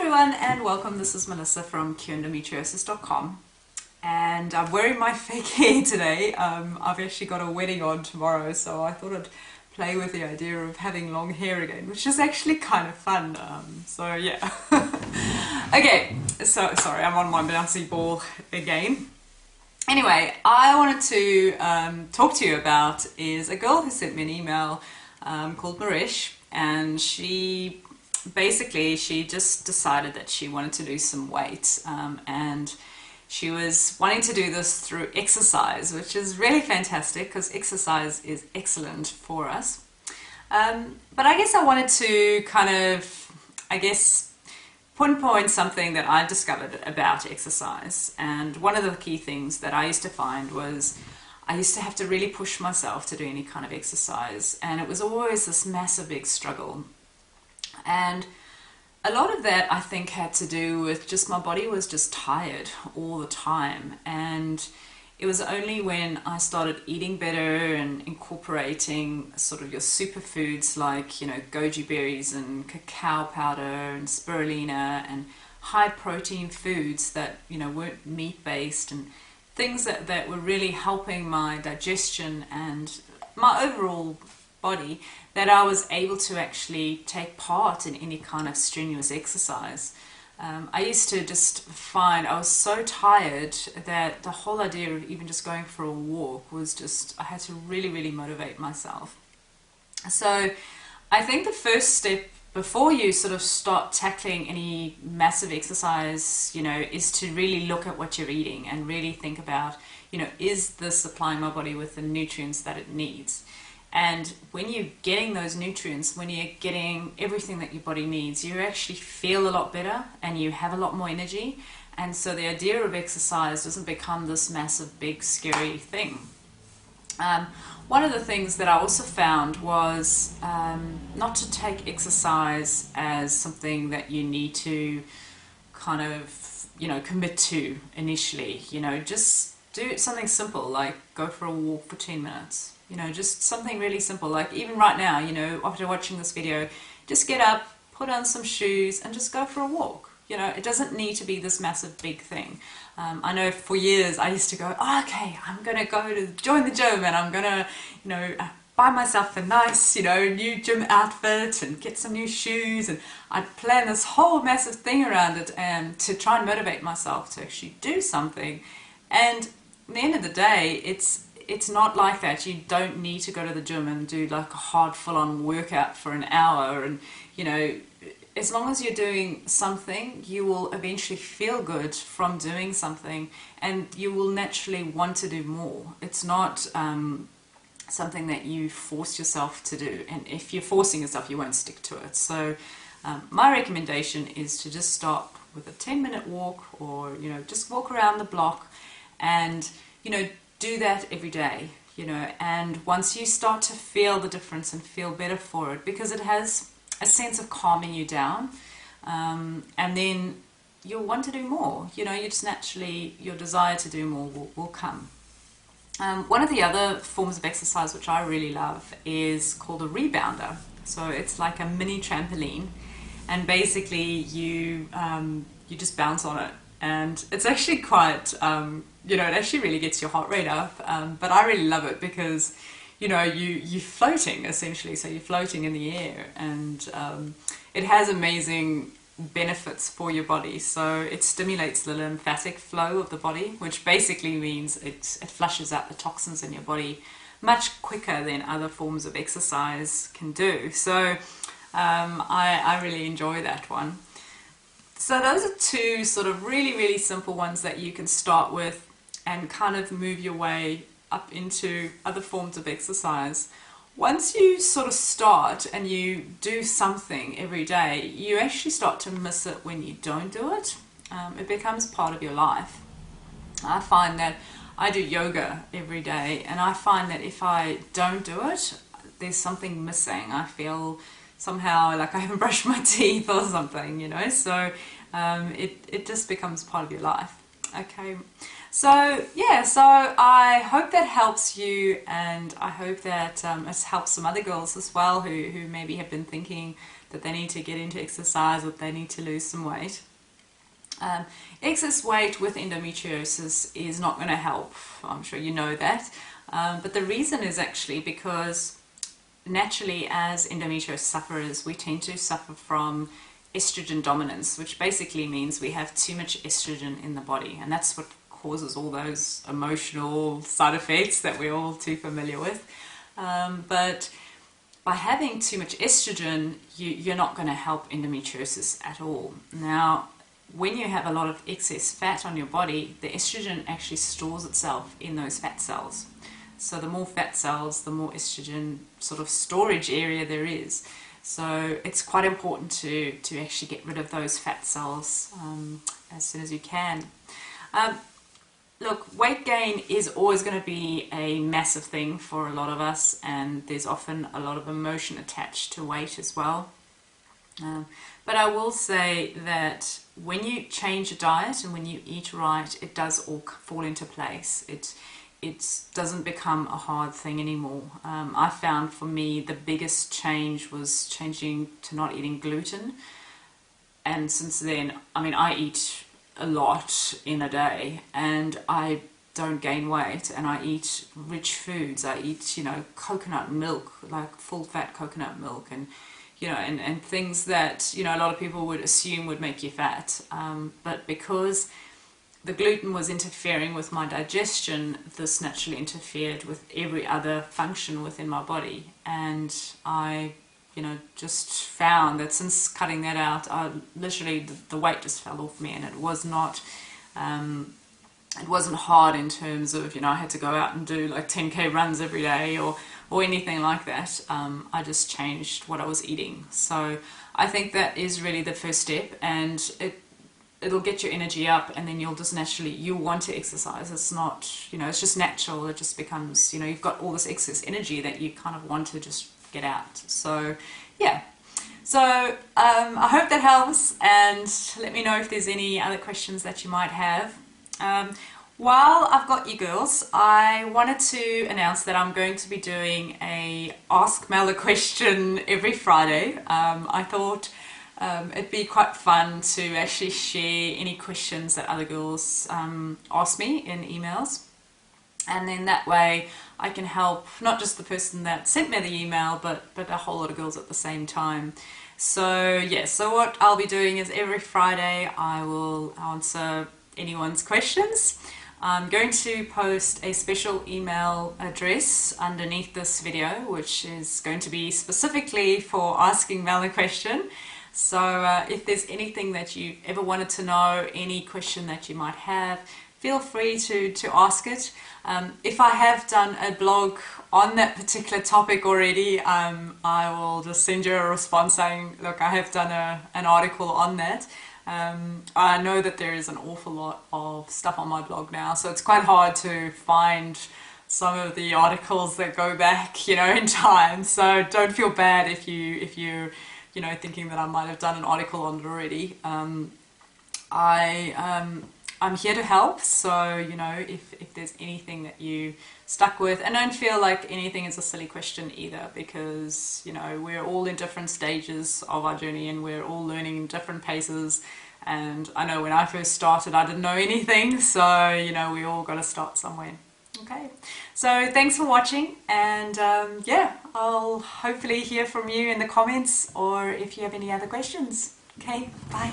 everyone and welcome. This is Melissa from Endometriosis.com, and I'm wearing my fake hair today. I've actually got a wedding on tomorrow, so I thought I'd play with the idea of having long hair again, which is actually kind of fun. So yeah. Okay, so sorry, I'm on my bouncy ball again. Anyway, I wanted to talk to you about is a girl who sent me an email called Marish, and she just decided that she wanted to lose some weight, and she was wanting to do this through exercise, which is really fantastic because exercise is excellent for us. But I guess I wanted to pinpoint something that I discovered about exercise. And one of the key things that I used to find was I used to have to really push myself to do any kind of exercise, and it was always this massive big struggle. And a lot of that, I think, had to do with just my body was just tired all the time. And it was only when I started eating better and incorporating sort of your superfoods like, you know, goji berries and cacao powder and spirulina and high protein foods that, you know, weren't meat based and things that were really helping my digestion and my overall body, that I was able to actually take part in any kind of strenuous exercise. I used to just find I was so tired that the whole idea of even just going for a walk was just, I had to really motivate myself. So I think the first step before you sort of start tackling any massive exercise, you know, is to really look at what you're eating and really think about, you know, is this supplying my body with the nutrients that it needs? And when you're getting those nutrients, when you're getting everything that your body needs, you actually feel a lot better and you have a lot more energy. And so the idea of exercise doesn't become this massive, big, scary thing. One of the things that I also found was not to take exercise as something that you need to kind of, you know, commit to initially. You know, just do something simple like go for a walk for 10 minutes. You know, just something really simple, like even right now, you know, after watching this video, just get up, put on some shoes and just go for a walk. You know, it doesn't need to be this massive big thing. I know for years I used to go, oh, okay, I'm going to go to join the gym and I'm going to, you know, buy myself a nice, you know, new gym outfit and get some new shoes, and I'd plan this whole massive thing around it and to try and motivate myself to actually do something. And at the end of the day, it's not like that. You don't need to go to the gym and do like a hard full-on workout for an hour. And, you know, as long as you're doing something, you will eventually feel good from doing something and you will naturally want to do more. It's not something that you force yourself to do. And if you're forcing yourself, you won't stick to it. So my recommendation is to just start with a 10-minute walk, or, you know, just walk around the block and, you know, do that every day, you know. And once you start to feel the difference and feel better for it, because it has a sense of calming you down, and then you'll want to do more. You know, you just naturally, your desire to do more will come. One of the other forms of exercise which I really love is called a rebounder. So it's like a mini trampoline, and basically you just bounce on it, and it's actually quite you know, it actually really gets your heart rate up, but I really love it because, you know, you're floating essentially, so you're floating in the air, and it has amazing benefits for your body. So it stimulates the lymphatic flow of the body, which basically means it flushes out the toxins in your body much quicker than other forms of exercise can do. So I really enjoy that one. So those are two sort of really simple ones that you can start with and kind of move your way up into other forms of exercise. Once you sort of start and you do something every day, you actually start to miss it when you don't do it. It becomes part of your life. I find that I do yoga every day, and I find that if I don't do it, there's something missing. I feel somehow like I haven't brushed my teeth or something, you know. So it just becomes part of your life. Okay, so yeah, so I hope that helps you, and I hope that it helps some other girls as well who maybe have been thinking that they need to get into exercise, or they need to lose some weight. Excess weight with endometriosis is not going to help. I'm sure you know that. But the reason is actually because naturally, as endometriosis sufferers, we tend to suffer from estrogen dominance, which basically means we have too much estrogen in the body, and that's what causes all those emotional side effects that we're all too familiar with. But by having too much estrogen, you're not going to help endometriosis at all. Now, when you have a lot of excess fat on your body, the estrogen actually stores itself in those fat cells. So the more fat cells, the more estrogen sort of storage area there is. So it's quite important to actually get rid of those fat cells as soon as you can. Look, weight gain is always going to be a massive thing for a lot of us, and there's often a lot of emotion attached to weight as well. But I will say that when you change your diet and when you eat right, it does all fall into place. It doesn't become a hard thing anymore. I found for me the biggest change was changing to not eating gluten. And since then, I mean, I eat a lot in a day and I don't gain weight, and I eat rich foods. I eat, coconut milk, like full fat coconut milk, and and things that, a lot of people would assume would make you fat. But because the gluten was interfering with my digestion, this naturally interfered with every other function within my body. And I, just found that since cutting that out, literally the weight just fell off me, and it wasn't hard in terms of, I had to go out and do like 10k runs every day or anything like that. I just changed what I was eating. So I think that is really the first step, and it'll get your energy up, and then you'll want to exercise. It's not, it's just natural. It just becomes, you've got all this excess energy that you kind of want to just get out. So yeah. So I hope that helps, and let me know if there's any other questions that you might have. While I've got you girls, I wanted to announce that I'm going to be doing a Ask Mel a Question every Friday. I thought it'd be quite fun to actually share any questions that other girls ask me in emails, and then that way I can help not just the person that sent me the email, but a whole lot of girls at the same time. So yeah, so what I'll be doing is every Friday I will answer anyone's questions. I'm going to post a special email address underneath this video, which is going to be specifically for asking Mel a question. So if there's anything that you ever wanted to know, any question that you might have, feel free to ask it. If I have done a blog on that particular topic already, I will just send you a response saying, look, I have done an article on that. I know that there is an awful lot of stuff on my blog now, so it's quite hard to find some of the articles that go back, in time. So don't feel bad if you're thinking that I might have done an article on it already. I'm here to help, so if there's anything that you stuck with, and don't feel like anything is a silly question either, because we're all in different stages of our journey, and we're all learning in different paces. And I know when I first started, I didn't know anything, so we all got to start somewhere. Okay, so thanks for watching, and yeah, I'll hopefully hear from you in the comments, or if you have any other questions. Okay, bye.